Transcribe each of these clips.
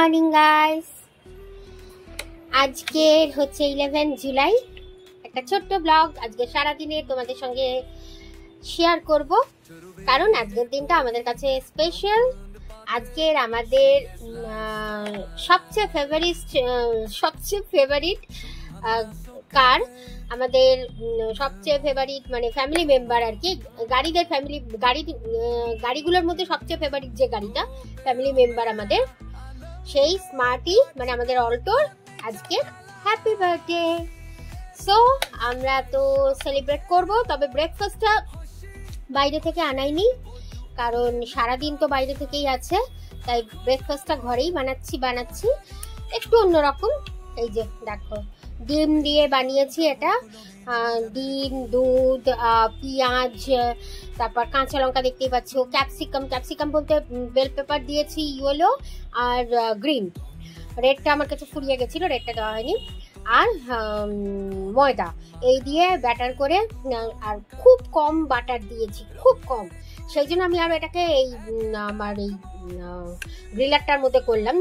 Morning guys. আজকের হচ্ছে 11 জুলাই। একটা ছোট্ট ব্লগ আজকে সারাদিনে তোমাদের সঙ্গে শেয়ার করব, কারণ আজকের দিনটা আমাদের কাছে স্পেশাল। আজকের আমাদের সবচেয়ে ফেভারিট কার, আমাদের সবচেয়ে ফেভারিট মানে ফ্যামিলি মেম্বার আর কি, গাড়িগুলোর মধ্যে সবচেয়ে ফেভারিট যে গাড়িটা ফ্যামিলি মেম্বার আমাদের, সেই স্মার্টি মানে আমাদের অল্টোর আজকে হ্যাপি বার্থডে। সো আমরা তো সেলিব্রেট করব, তবে ব্রেকফাস্টটা বাইরে থেকে আনাইনি, কারণ সারাদিন তো বাইরে থেকেই আছে, তাই ব্রেকফাস্টটা ঘরেই বানাচ্ছি একটু অন্যরকম। এই যে দেখো, ডিম দিয়ে বানিয়েছি এটা, ডিম, দুধ, পেঁয়াজ, তারপর কাঁচা লঙ্কা দেখতেই পাচ্ছ, ক্যাপসিকাম বলতে বেল পেপার দিয়েছি, ইয়েলো আর গ্রিন। রেডটা আমার কাছে ফুরিয়ে গেছিল, রেডটা দেওয়া হয়নি। আর ময়দা, এই দিয়ে ব্যাটার করে, আর খুব কম বাটার দিয়েছি, খুব কম, সেই জন্য আমি আরও এটাকে এই আমার এই গ্রিলারটার মধ্যে করলাম,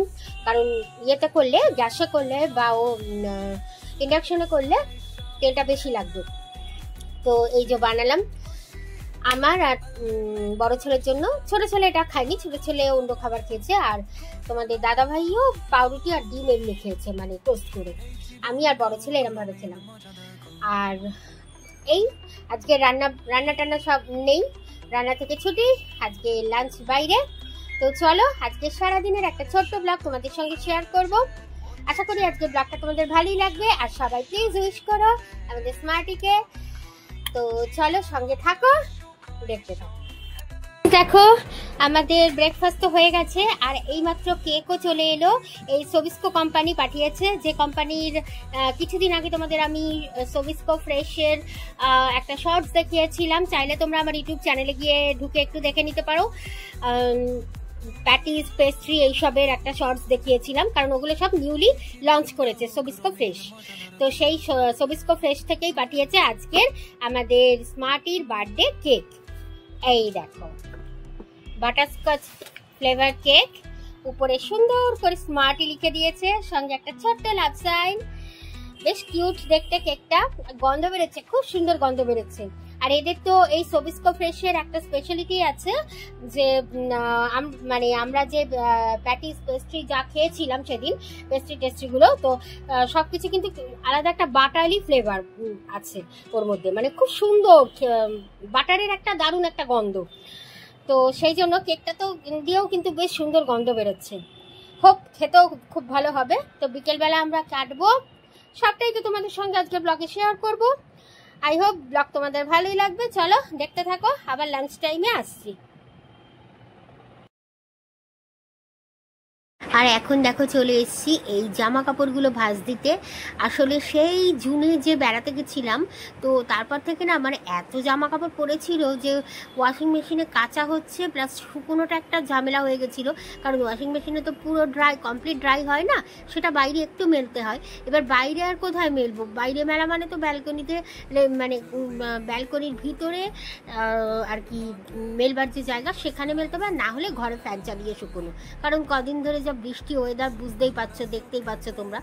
কারণ ইয়েতে করলে, গ্যাসে করলে বা ইন্ডাকশনে করলে তেলটা বেশি লাগবে। তো এই যে বানালাম আমার আর বড় ছেলের জন্য। ছোট ছেলে এটা খায়নি, ছোট ছেলে অন্য খাবার খেয়েছে, আর তোমাদের দাদা ভাইও পাউরুটি আর ডিম এমনি খেয়েছে, মানে টোস্ট করে। আমি আর বড় ছেলে এরম ভাবে খেলাম। আর এই আজকে রান্না টান্না সব নেই, রান্না থেকে ছুটি, আজকে লাঞ্চ বাইরে। তো চলো আজকে সারাদিনের একটা ছোট্ট ব্লগ তোমাদের সঙ্গে শেয়ার করব। আশা করি আজকে ব্লগটা তোমাদের ভালোই লাগবে, আর সবাই প্লিজ উইশ করো আমাদের স্মার্টিকে। তো চলো সঙ্গে থাকো, দেখতে থাকো। দেখো আমাদের ব্রেকফাস্ট তো হয়ে গেছে, আর এইমাত্র কেকও চলে এলো। এই সোবিস্কো কোম্পানি পাঠিয়েছে, যে কোম্পানির কিছুদিন আগে তোমাদের আমি সোবিস্কো ফ্রেশের একটা শর্টস দেখিয়েছিলাম। চাইলে তোমরা আমার ইউটিউব চ্যানেলে গিয়ে ঢুকে একটু দেখে নিতে পারো। প্যাটিস, পেস্ট্রি এইসবের একটা শর্টস দেখিয়েছিলাম, কারণ ওগুলো সব নিউলি লঞ্চ করেছে সোবিস্কো ফ্রেশ। তো সেই সোবিস্কো ফ্রেশ থেকেই পাঠিয়েছে আজকের আমাদের স্মার্টির বার্থডে কেক। এই দেখো, বাটারস্কচ ফ্লেভার কেক, উপরে সুন্দর করে স্মার্টি লিখে দিয়েছে, সঙ্গে একটা ছোট্ট লাভ সাইন। বেশ কিউট দেখতে কেকটা, গন্ধ বেরোচ্ছে, খুব সুন্দর গন্ধ বেরোচ্ছে। আর এদের তো এই সোবিস্কো ফ্রেশের একটা স্পেশালিটি আছে, যে মানে আমরা যে প্যাটিস, পেস্ট্রি যা খেয়েছিলাম সেদিন, পেস্ট্রিগুলো তো সবকিছু কিন্তু আলাদা একটা বাটারি ফ্লেভার আছে ওর মধ্যে, মানে খুব সুন্দর বাটারের একটা দারুণ একটা গন্ধ। তো সেই জন্য কেকটা তো দিয়েও কিন্তু বেশ সুন্দর গন্ধ বেরোচ্ছে। হোপ খেতেও খুব ভালো হবে। তো বিকেলবেলা আমরা কাটবো, সবটাই তো তোমাদের সঙ্গে আজকে ব্লগে শেয়ার করব। আই হোপ ব্লগ তোমাদের ভালোই লাগবে। চলো দেখতে থাকো, আবার লাঞ্চ টাইমে আসছি। আর এখন দেখো চলে এসেছি এই জামা কাপড়গুলো ভাঁজ দিতে। আসলে সেই জুনে যে বেড়াতে গেছিলাম, তো তারপর থেকে না আমার এত জামা কাপড় পড়েছিল যে ওয়াশিং মেশিনে কাচা হচ্ছে, প্লাস শুকোনোটা একটা ঝামেলা হয়ে গেছিলো, কারণ ওয়াশিং মেশিনে তো পুরো কমপ্লিট ড্রাই হয় না, সেটা বাইরে একটু মেলতে হয়। এবার বাইরে আর কোথায় মেলবো, বাইরে মেলা মানে তো ব্যালকনিতে, মানে ব্যালকনির ভিতরে আর কি মেলবার যে জায়গা সেখানে মেলতে হবে, না হলে ঘরে ফ্যান চালিয়ে শুকোনো, কারণ কদিন ধরে যা বৃষ্টি ওয়েদার বুঝতেই পারছো, দেখতেই পাচ্ছ তোমরা।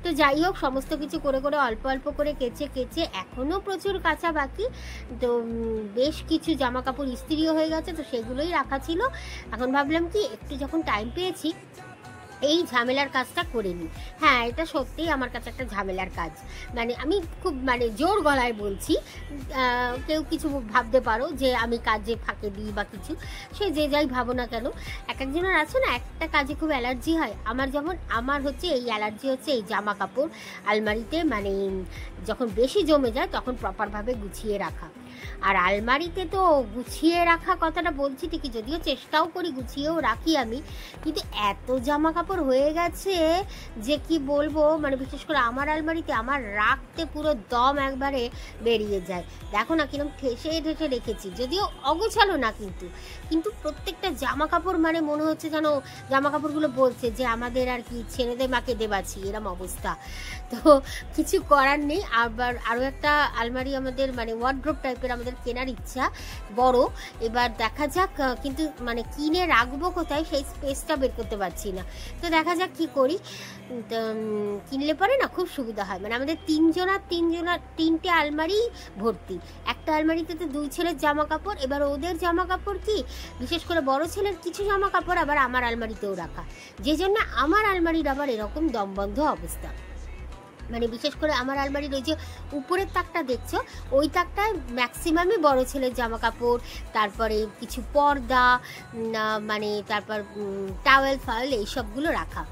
তো যাই হোক, সমস্ত কিছু করে অল্প অল্প করে কেচে এখনও প্রচুর কাঁচা বাকি। তো বেশ কিছু জামা কাপড় ইস্ত্রিও হয়ে গেছে, তো সেগুলোই রাখা ছিল। এখন ভাবলাম কি একটু যখন টাইম পেয়েছি এই ঝামেলার কাজটা করে নিই। হ্যাঁ, এটা সত্যিই আমার কাছে একটা ঝামেলার কাজ, মানে আমি খুব মানে জোর গলায় বলছি, কেউ কিছু ভাবতে পারো যে আমি কাজে ফাঁকে দিই বা কিছু, সে যে যাই ভাবো না কেন। একজনের আছে না একটা কাজে খুব অ্যালার্জি হয়, আমার হচ্ছে এই অ্যালার্জি হচ্ছে এই জামা কাপড় আলমারিতে, মানে যখন বেশি জমে যায় তখন প্রপারভাবে গুছিয়ে রাখা। আর আলমারিতে তো গুছিয়ে রাখা কথাটা বলছি ঠিকই, যদিও চেষ্টাও করি গুছিয়েও রাখি আমি, কিন্তু এত জামা কাপড় হয়ে গেছে যে কি বলবো, মানে বিশেষ করে আমার আলমারিতে আমার রাখতে পুরো দম একবারে বেরিয়ে যায়। দেখো না কিরকম ঠেসে ঠেসে রেখেছি, যদিও অগোছালো না, কিন্তু প্রত্যেকটা জামা কাপড় মানে মনে হচ্ছে যেন জামা কাপড়গুলো বলছে যে আমাদের আর কি ছেড়ে দে মাকে দেবাছি, এরম অবস্থা। তো কিছু করার নেই। আবার আরও একটা আলমারি আমাদের মানে ওয়ার্ড্রোব টাইপের টাইপের আমাদের কেনার ইচ্ছা বড়। এবার দেখা যাক, কিন্তু মানে কিনে রাখবো কোথায় সেই স্পেসটা বের করতে পারছি না। তো দেখা যাক কি করি। কিনলে পরে না খুব সুবিধা হয়, মানে আমাদের তিনটে আলমারি ভর্তি। একটা আলমারিতে তো 2 ছেলের জামা কাপড়, এবার ওদের জামা কাপড় কি বিশেষ করে বড় ছেলের কিছু জামা কাপড় আবার আমার আলমারিতেও রাখা, যে জন্য আমার আলমারির আবার এরকম দমবন্ধ অবস্থা। মানে বিশেষ করে আমার আলমারির ওই যে উপরের তাকটা দেখছো, ওই তাকটায় ম্যাক্সিমামই বড় ছেলের জামা কাপড়, তারপরে কিছু পর্দা, মানে তারপর টাওয়েল ফাওয়েল এইসবগুলো রাখা,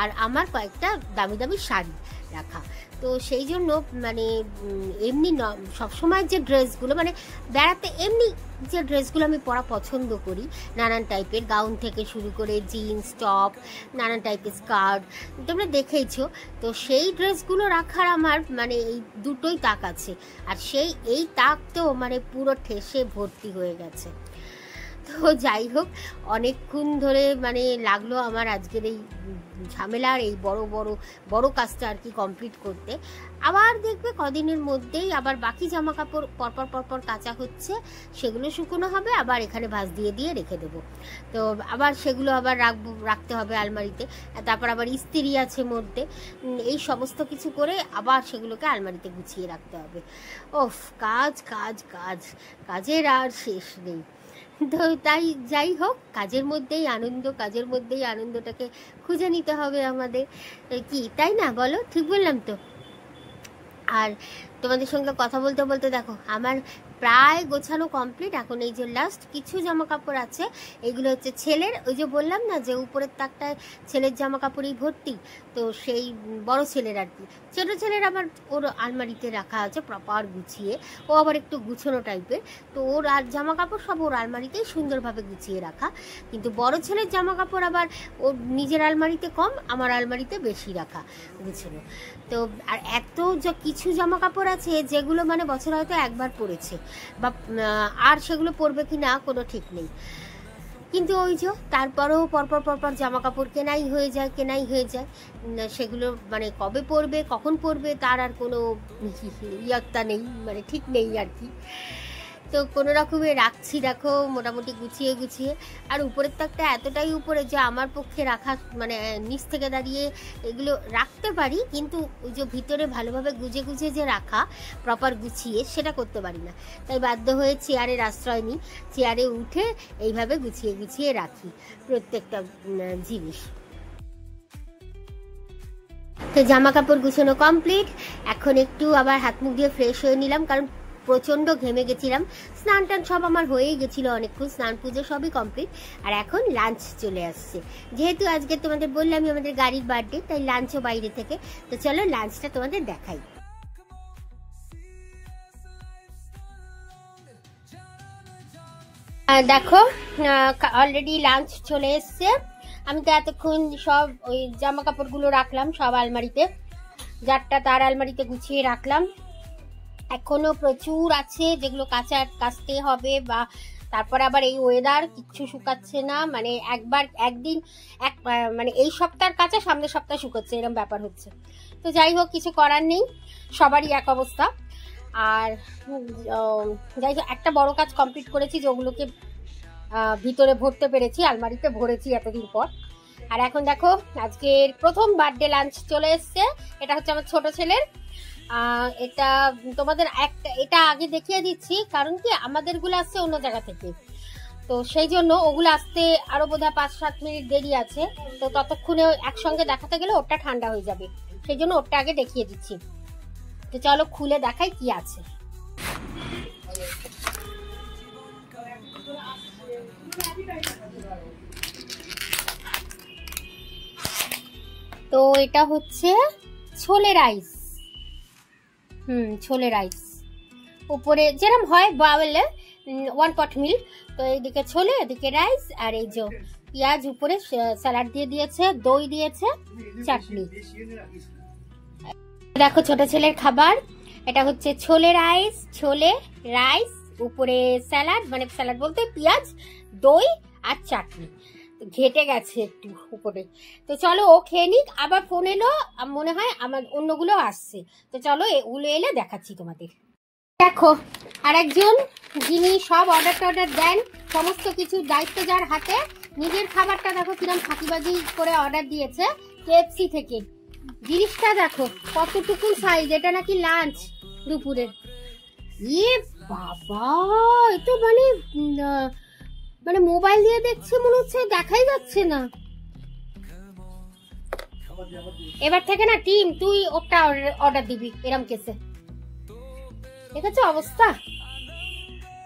আর আমার কয়েকটা দামি দামি শাড়ি রাখা। তো সেই জন্য মানে এমনি সবসময় যে ড্রেসগুলো, মানে বেড়াতে এমনি যে ড্রেসগুলো আমি পরা পছন্দ করি, নানান টাইপের গাউন থেকে শুরু করে জিন্স টপ, নানান টাইপের স্কার্ট, তোমরা দেখেইছো। তো সেই ড্রেসগুলো রাখার আমার মানে এই দুটোই তাক আছে, আর এই তাক তো মানে পুরো ঠেসে ভর্তি হয়ে গেছে। তো যাই হোক, অনেকক্ষণ ধরে মানে লাগলো আমার আজকের এই ঝামেলার এই বড় কাজটা আর কি কমপ্লিট করতে। আবার দেখবে কদিনের মধ্যেই আবার বাকি জামা কাপড় পরপর কাচা হচ্ছে, সেগুলো শুকনো হবে, আবার এখানে ভাঁজ দিয়ে রেখে দেবো। তো আবার সেগুলো আবার রাখতে হবে আলমারিতে, তারপর আবার ইস্ত্রি আছে মধ্যে, এই সমস্ত কিছু করে আবার সেগুলোকে আলমারিতে গুছিয়ে রাখতে হবে। ওফ, কাজের আর শেষ নেই। তো তাই যাই হোক, কাজের মধ্যেই আনন্দটাকে খুঁজে নিতে হবে আমাদের, কি তাই না বলো? ঠিক বললাম তো? আর তোমাদের সঙ্গে কথা বলতে বলতে দেখো আমার প্রায় গোছানো কমপ্লিট। এখন এই যে লাস্ট কিছু জামা কাপড় আছে, এগুলো হচ্ছে ছেলের, ওই যে বললাম না যে উপরের তাকটায় ছেলের জামা কাপড়ই ভর্তি, তো সেই বড় ছেলের আর কি। ছোটো ছেলের আবার ওর আলমারিতে রাখা আছে প্রপার গুছিয়ে, ও আবার একটু গুছানো টাইপের, তো ওর আর জামা কাপড় সব ওর আলমারিতেই সুন্দরভাবে গুছিয়ে রাখা। কিন্তু বড় ছেলের জামা কাপড় আবার ওর নিজের আলমারিতে কম, আমার আলমারিতে বেশি রাখা গুছানো। তো আর এত কিছু জামা কাপড় আছে যেগুলো মানে বছর হয়তো একবার পরেছে, বা আর সেগুলো পরবে কি না কোনো ঠিক নেই। কিন্তু ওই যে তারপরেও পরপর জামা কাপড় কেনাই হয়ে যায়। সেগুলো মানে কবে পরবে কখন পরবে তার আর কোনো ইয়াত্তা নেই, মানে ঠিক নেই আর কি। তো কোনো রকমে রাখছি, দেখো মোটামুটি গুছিয়ে। আর উপরের তাকটা এতটাই উপরে যে আমার পক্ষে রাখা মানে নিচ থেকে দাঁড়িয়ে এগুলো রাখতে পারি, কিন্তু ওই যে ভিতরে ভালোভাবে গুজে যে রাখা প্রপার গুছিয়ে সেটা করতে পারি না। তাই বাধ্য হয়ে চেয়ারের আশ্রয় নিই, চেয়ারে উঠে এইভাবে গুছিয়ে রাখি প্রত্যেকটা জিনিস। তো জামা কাপড় গুছানো কমপ্লিট। এখন একটু আবার হাত মুখ দিয়ে ফ্রেশ হয়ে নিলাম, কারণ প্রচণ্ড ঘেমে গেছিলাম। স্নান টান সব আমার হয়েই গেছিল অনেকক্ষণ, স্নান পুজো সবই কমপ্লিট। আর এখন লাঞ্চ চলে আসছে, যেহেতু আজকে তোমাদের বললাম আমাদের গাড়ির বার্থডে, তাই লাঞ্চও বাইরে থেকে। তো চলো লাঞ্চটা তোমাদের দেখাই। দেখো অলরেডি লাঞ্চ চলে এসছে। আমি তো এতক্ষণ সব ওই জামা কাপড়গুলো রাখলাম সব আলমারিতে, যারটা তার আলমারিতে গুছিয়ে রাখলাম। এখনো প্রচুর আছে যেগুলো কাচতে হবে, বা তারপর আবার এই ওয়েদার কিচ্ছু শুকাচ্ছে না, মানে একদিন মানে এই সপ্তাহের কাঁচা সামনের সপ্তাহে শুকাচ্ছে, এরকম ব্যাপার হচ্ছে। তো যাই হোক, কিছু করার নেই, সবারই এক অবস্থা। আর যাই হোক, একটা বড় কাজ কমপ্লিট করেছি, যেগুলোকে ভিতরে ভরতে পেরেছি, আলমারিতে ভরেছি এতদিন পর। আর এখন দেখো আজকের প্রথম বার্থডে লাঞ্চ চলে এসছে। এটা হচ্ছে আমার ছোট ছেলের। এটা তোমাদের এটা আগে দেখিয়ে দিচ্ছি, কারণ কি আমাদের গুলো আসছে অন্য জায়গা থেকে, তো সেই জন্য ওগুলো আসতে আরো বোধহয় 5-7 মিনিট দেরি আছে। তো ততক্ষণে একসঙ্গে দেখাতে গেলে ওটা ঠান্ডা হয়ে যাবে, সেই জন্য ওটা আগে দেখিয়ে দিচ্ছি। তো চলো খুলে দেখাই কি আছে। তো এটা হচ্ছে ছোলে রাইস। ছোলে রাইস উপরে যেরকম হয় বাওয়েলে 1 পট মিল। তো এইদিকে ছোলে, এদিকে রাইস, আর এই যে পেঁয়াজ, উপরে স্যালাড দিয়ে দিয়েছে, দই দিয়েছে, চাটনি। দেখো ছোট ছেলের খাবার, এটা হচ্ছে ছোলে রাইস, উপরে স্যালাড, মানে স্যালাড বলতে পেঁয়াজ, দই আর চাটনি। ঘেটে গেছে একটু উপরে। তো চলো ও খেয়ে নিক, আবার ফোন এলো মনে হয়, আমার অন্যগুলো আসছে। তো চলো এগুলো এলে দেখাচ্ছি তোমাদের। দেখো আরেকজন যিনি সব অর্ডার দেন, সমস্ত কিছু দায়িত্ব যার হাতে, নিজের খাবারটা দেখো কিরম ফাঁকিবাজি করে অর্ডার দিয়েছে KFC থেকে। জিনিসটা দেখো কতটুকু সাইজ, এটা নাকি লাঞ্চ দুপুরের। ইয়ে বাবা, এটা মানে মোবাইল দিয়ে দেখছে মনে হচ্ছে দেখাই যাচ্ছে না। এবার থেকে না টিম তুই ওটা অর্ডার দিবি এরম কেসে, দেখেছো অবস্থা।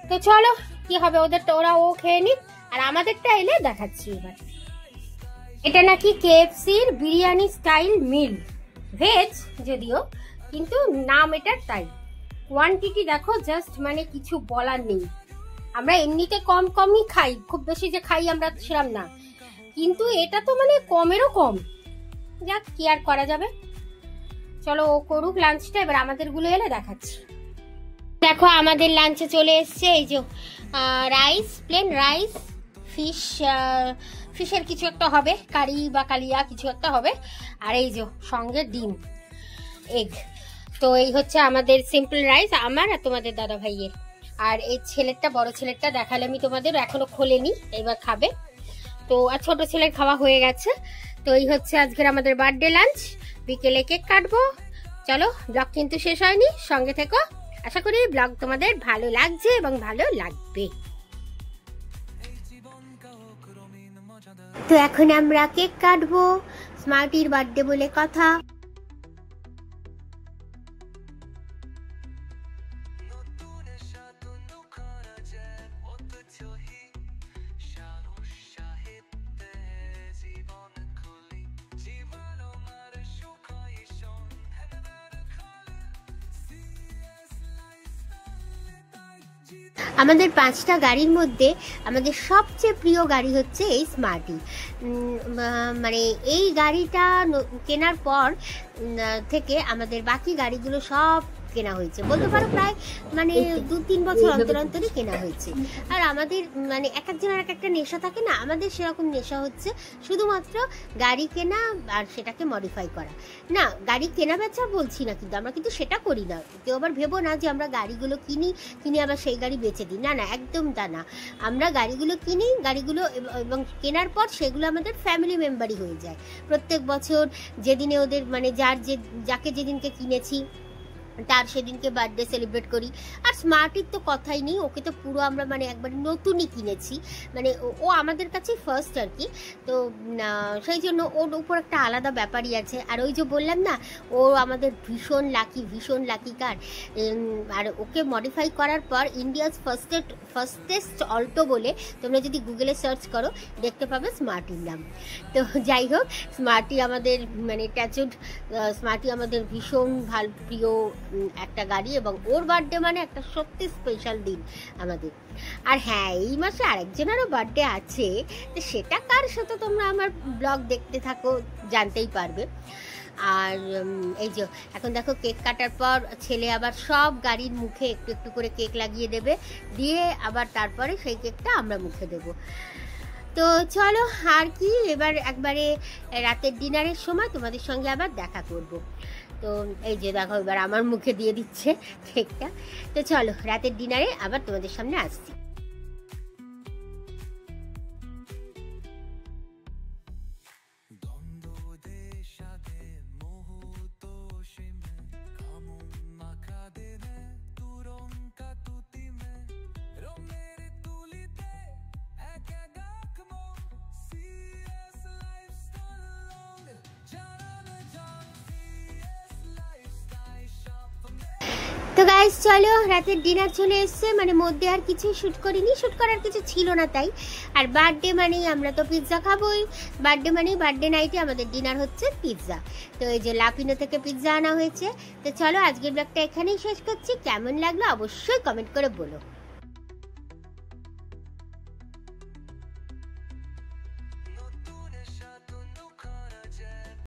তো চলো কি হবে ওদেরটা, ও খেয়ে নিক আর আমাদেরটা এলে দেখাচ্ছি। এবার এটা নাকি KFCর বিরিয়ানি স্টাইল মিল, ভেজ যদিও, কিন্তু নাম এটার তাই। কোয়ান্টিটি দেখো জাস্ট মানে কিছু বলার নেই। আমরা এমনিতে কমই খাই, খুব বেশি যে খাই আমরা সেরকম না, কিন্তু এটা তো মানে কমেরও কম। যাক কি আর করা যাবে, চলো ও করুক লাঞ্চটা, এবার আমাদের গুলো এলে দেখাচ্ছি। দেখো আমাদের লাঞ্চে চলে এসছে এই যে রাইস, প্লেন রাইস, ফিশের কিছু একটা হবে, কারি বা কালিয়া কিছু একটা হবে, আর এই যে সঙ্গে ডিম, এগ। তো এই হচ্ছে আমাদের সিম্পল রাইস, আমার আর তোমাদের দাদা ভাইয়ের। আর এই ছেলেরটা, বড় ছেলেরটা দেখালে আমি তোমাদের, এখনো খোলেনি, এবার খাবে। তো আর ছোট ছেলের খাওয়া হয়ে গেছে। তো এই হচ্ছে আজকের আমাদের বার্থডে লাঞ্চ, বিকেলে কেক কাটবো। চলো, ব্লগ কিন্তু শেষ হয়নি, সঙ্গে থেকো। আশা করি ব্লগ তোমাদের ভালো লাগছে এবং ভালো লাগবে। তো এখন আমরা কেক কাটবো, স্মার্টির বার্থডে বলে কথা। আমাদের 5টা গাড়ির মধ্যে আমাদের সবচেয়ে প্রিয় গাড়ি হচ্ছে এই স্মার্টি। মানে এই গাড়িটা কেনার পর থেকে আমাদের বাকি গাড়িগুলো সব কেনা হয়েছে, বলতে পারো প্রায় মানে 2-3 বছর অন্তর অন্তরই কেনা হয়েছে। আর আমাদের মানে এক একজনের এক একটা নেশা থাকে না, আমাদের সেরকম নেশা হচ্ছে শুধুমাত্র গাড়ি কেনা আর সেটাকে মডিফাই করা। না, গাড়ি কেনা বেচা বলছি না, কিন্তু আমরা কিন্তু সেটা করি না। কেউ আবার ভেবো না যে আমরা গাড়িগুলো কিনি আবার সেই গাড়ি বেচে দিই, না না, একদম তা না। আমরা গাড়িগুলো কিনি, গাড়িগুলো এবং কেনার পর সেগুলো আমাদের ফ্যামিলি মেম্বারই হয়ে যায়। প্রত্যেক বছর যেদিনে ওদের মানে যাকে যেদিনকে কিনেছি তার সেদিনকে বার্থডে সেলিব্রেট করি। আর স্মার্টির তো কথাই নেই, ওকে তো পুরো আমরা মানে একবার নতুনই কিনেছি, মানে ও আমাদের কাছে ফার্স্ট আর কি। তো সেই জন্য ওর উপর একটা আলাদা ব্যাপারই আছে। আর ওই যে বললাম না, ও আমাদের ভীষণ লাকি কার। আর ওকে মডিফাই করার পর ইন্ডিয়াস ফার্স্টেস্ট অল্টো বলে তোমরা যদি গুগলে সার্চ করো দেখতে পাবে স্মার্টির নাম। তো যাই হোক, স্মার্টি আমাদের মানে ট্যাচুড, স্মার্টি আমাদের ভীষণ ভালো প্রিয় একটা গাড়ি, এবং ওর বার্থডে মানে একটা সত্যি স্পেশাল দিন আমাদের। আর হ্যাঁ, এই মাসে আরেকজনেরও বার্থডে আছে, তো সেটা কার সাথে তোমরা আমার ব্লগ দেখতে থাকো, জানতেই পারবে। আর এই যে এখন দেখো কেক কাটার পর ছেলে আবার সব গাড়ির মুখে একটু একটু করে কেক লাগিয়ে দেবে, দিয়ে আবার তারপরে সেই কেকটা আমরা মুখে দেবো। তো চলো, আর কি, এবার একবারে রাতের ডিনারের সময় তোমাদের সঙ্গে আবার দেখা করব। তো এই যে দেখো এবার আমার মুখে দিয়ে দিচ্ছে কেকটা। তো চলো, রাতের ডিনারে আবার তোমাদের সামনে আসছি। তো গাইস চলো, রাতের ডিনার চলে এসছে, মানে মধ্যে আর কিছু শ্যুট করিনি, শ্যুট করার কিছু ছিল না তাই। আর বার্থডে মানেই আমরা তো পিৎজা খাবোই, বার্থডে মানেই বার্থডে নাইটে আমাদের ডিনার হচ্ছে পিৎজা। তো এই যে লাপিনো থেকে পিৎজা আনা হয়েছে। তো চলো, আজকের ব্লগটা এখানেই শেষ করছি। কেমন লাগলো অবশ্যই কমেন্ট করে বলো।